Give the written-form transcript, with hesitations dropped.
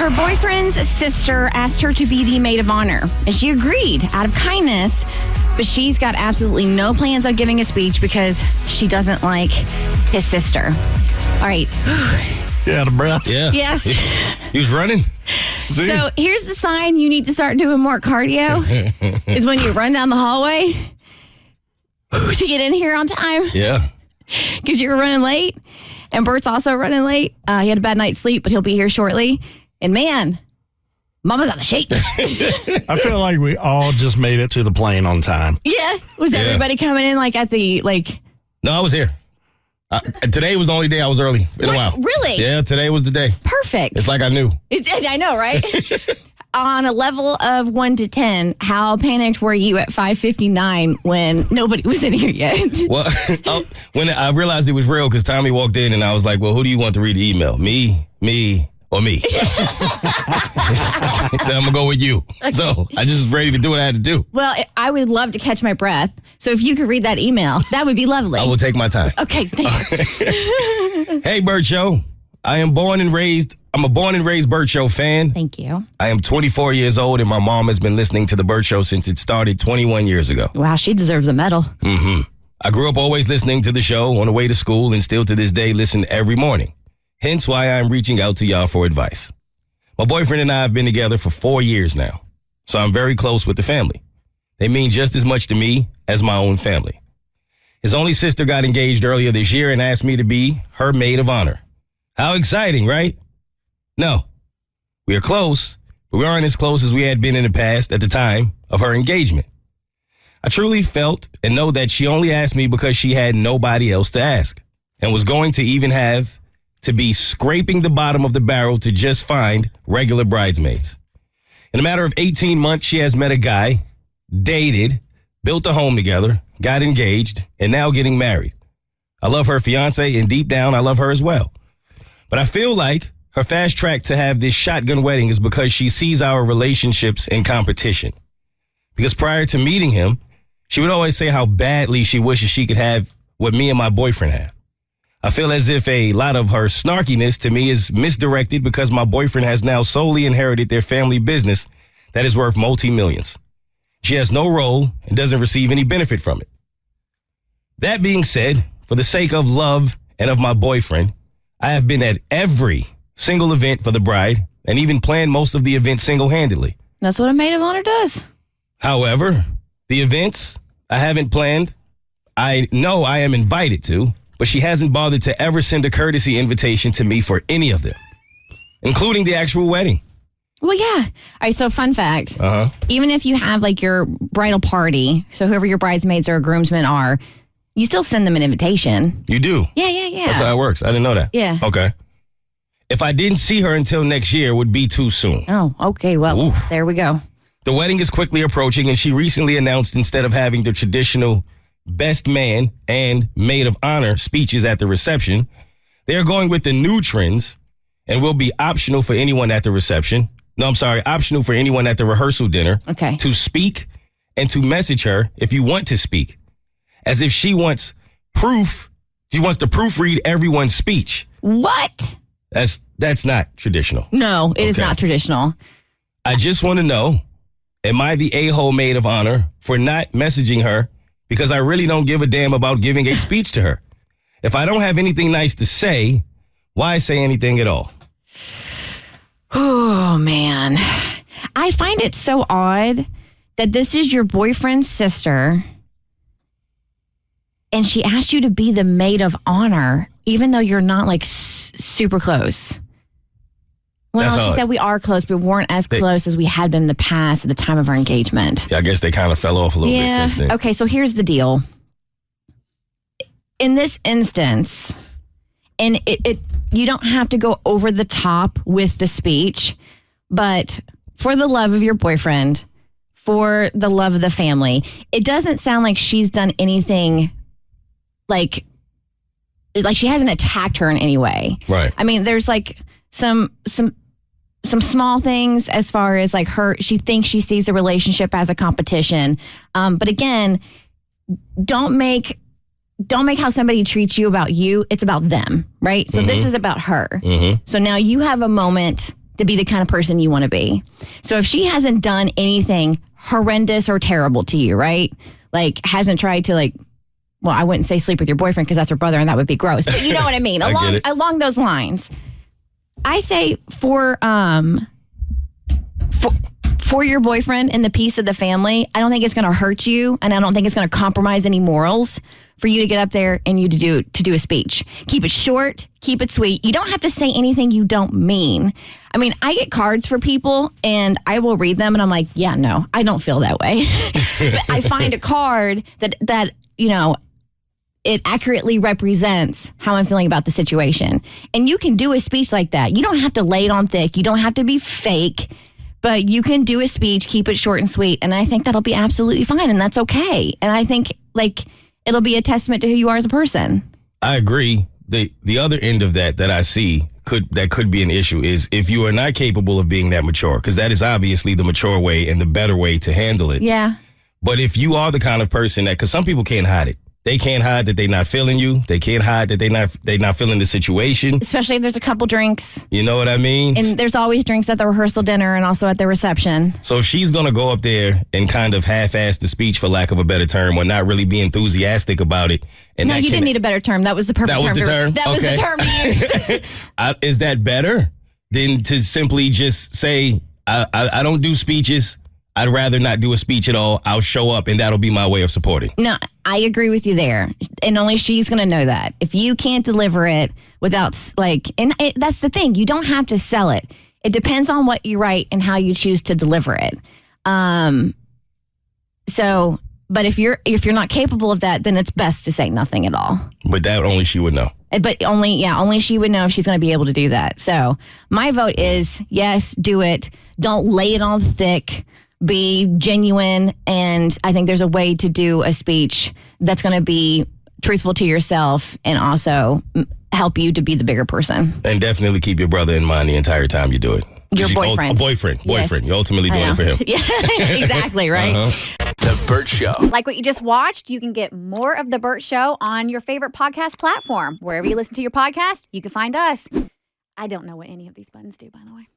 Her boyfriend's sister asked her to be the maid of honor, and she agreed out of kindness, but she's got absolutely no plans on giving a speech because she doesn't like his sister. All right. You out of breath? Yeah. Yes. He was running. See? So here's the sign you need to start doing more cardio is when you run down the hallway to get in here on time Yeah. because you're running late. And Bert's also running late. He had a bad night's sleep, but he'll be here shortly. And man, Mama's out of shape. I feel like we all just made it to the plane on time. Yeah. Was everybody coming in like at the, like... No, I was here. Today was the only day I was early in a while. Really? Yeah, today was the day. Perfect. It's like I knew. I know, right? On a level of 1 to 10, how panicked were you at 5:59 when nobody was in here yet? Well, when I realized it was real, because Tommy walked in and I was like, well, who do you want to read the email? Me, or me? He said, I'm going to go with you. Okay. So I just was ready to do what I had to do. Well, I would love to catch my breath. So if you could read that email, that would be lovely. I will take my time. Okay, thank you. Hey, Bert Show. I'm a born and raised Bert Show fan. Thank you. I am 24 years old, and my mom has been listening to the Bert Show since it started 21 years ago. Wow, she deserves a medal. Mm-hmm. I grew up always listening to the show on the way to school, and still to this day listen every morning. Hence why I'm reaching out to y'all for advice. My boyfriend and I have been together for 4 years now, so I'm very close with the family. They mean just as much to me as my own family. His only sister got engaged earlier this year and asked me to be her maid of honor. How exciting, right? No. We are close, but we aren't as close as we had been in the past at the time of her engagement. I truly felt and know that she only asked me because she had nobody else to ask and was going to even have to be scraping the bottom of the barrel to just find regular bridesmaids. In a matter of 18 months, she has met a guy, dated, built a home together, got engaged, and now getting married. I love her fiance, and deep down, I love her as well. But I feel like her fast track to have this shotgun wedding is because she sees our relationships in competition. Because prior to meeting him, she would always say how badly she wishes she could have what me and my boyfriend have. I feel as if a lot of her snarkiness to me is misdirected because my boyfriend has now solely inherited their family business that is worth multi-millions. She has no role and doesn't receive any benefit from it. That being said, for the sake of love and of my boyfriend, I have been at every single event for the bride and even planned most of the events single-handedly. That's what a maid of honor does. However, the events I haven't planned, I know I am invited to, but she hasn't bothered to ever send a courtesy invitation to me for any of them, including the actual wedding. Well, yeah. All right, so fun fact. Uh-huh. Even if you have like your bridal party, so whoever your bridesmaids or groomsmen are, you still send them an invitation. You do? Yeah. That's how it works. I didn't know that. Yeah. Okay. If I didn't see her until next year, it would be too soon. Oh, okay. Well, Oof. There we go. The wedding is quickly approaching, and she recently announced instead of having the traditional best man and maid of honor speeches at the reception, they're going with the new trends and will be optional for anyone at the reception. No, I'm sorry, optional for anyone at the rehearsal dinner to speak and to message her if you want to speak. As if she wants proof. She wants to proofread everyone's speech. What? That's not traditional. No, it is not traditional. I just want to know, am I the a-hole maid of honor for not messaging her because I really don't give a damn about giving a speech to her? If I don't have anything nice to say, why say anything at all? Oh, man. I find it so odd that this is your boyfriend's sister and she asked you to be the maid of honor, even though you're not like super close. Well, she said we are close, but we weren't as close as we had been in the past at the time of our engagement. Yeah, I guess they kind of fell off a little bit since then. Okay, so here's the deal. In this instance, and you don't have to go over the top with the speech, but for the love of your boyfriend, for the love of the family, it doesn't sound like she's done anything like she hasn't attacked her in any way. Right. I mean, there's like some small things as far as like she thinks she sees the relationship as a competition. But again, don't make how somebody treats you about you. It's about them, right? So this is about her. Mm-hmm. So now you have a moment to be the kind of person you want to be. So if she hasn't done anything horrendous or terrible to you, right? Like hasn't tried to well, I wouldn't say sleep with your boyfriend because that's her brother and that would be gross. But you know what I mean? Along those lines. I say for your boyfriend and the peace of the family, I don't think it's going to hurt you, and I don't think it's going to compromise any morals for you to get up there and you to do a speech. Keep it short, keep it sweet. You don't have to say anything you don't mean. I mean, I get cards for people and I will read them and I'm like, yeah, no, I don't feel that way. But I find a card that it accurately represents how I'm feeling about the situation. And you can do a speech like that. You don't have to lay it on thick. You don't have to be fake, but you can do a speech, keep it short and sweet. And I think that'll be absolutely fine. And that's okay. And I think it'll be a testament to who you are as a person. I agree. The other end of that I see that could be an issue is if you are not capable of being that mature, because that is obviously the mature way and the better way to handle it. Yeah. But if you are the kind of person because some people can't hide it. They can't hide that they're not feeling you. They can't hide that they're not feeling the situation. Especially if there's a couple drinks. You know what I mean? And there's always drinks at the rehearsal dinner and also at the reception. So if she's going to go up there and kind of half-ass the speech, for lack of a better term, or not really be enthusiastic about it. And no, you didn't need a better term. That was the perfect term. That was the term? That was the term to use. Is that better than to simply just say, I don't do speeches. I'd rather not do a speech at all. I'll show up, and that'll be my way of supporting. No, I agree with you there. And only she's going to know that. If you can't deliver it without, that's the thing. You don't have to sell it. It depends on what you write and how you choose to deliver it. But if you're not capable of that, then it's best to say nothing at all. But that only she would know. But only she would know if she's going to be able to do that. So my vote is yes, do it. Don't lay it on thick. Be genuine, and I think there's a way to do a speech that's going to be truthful to yourself and also help you to be the bigger person. And definitely keep your brother in mind the entire time you do it. Your boyfriend. Boyfriend. Yes. You're ultimately doing it for him. Yeah, exactly, right? The Bert Show. Like what you just watched, you can get more of The Bert Show on your favorite podcast platform. Wherever you listen to your podcast, you can find us. I don't know what any of these buttons do, by the way.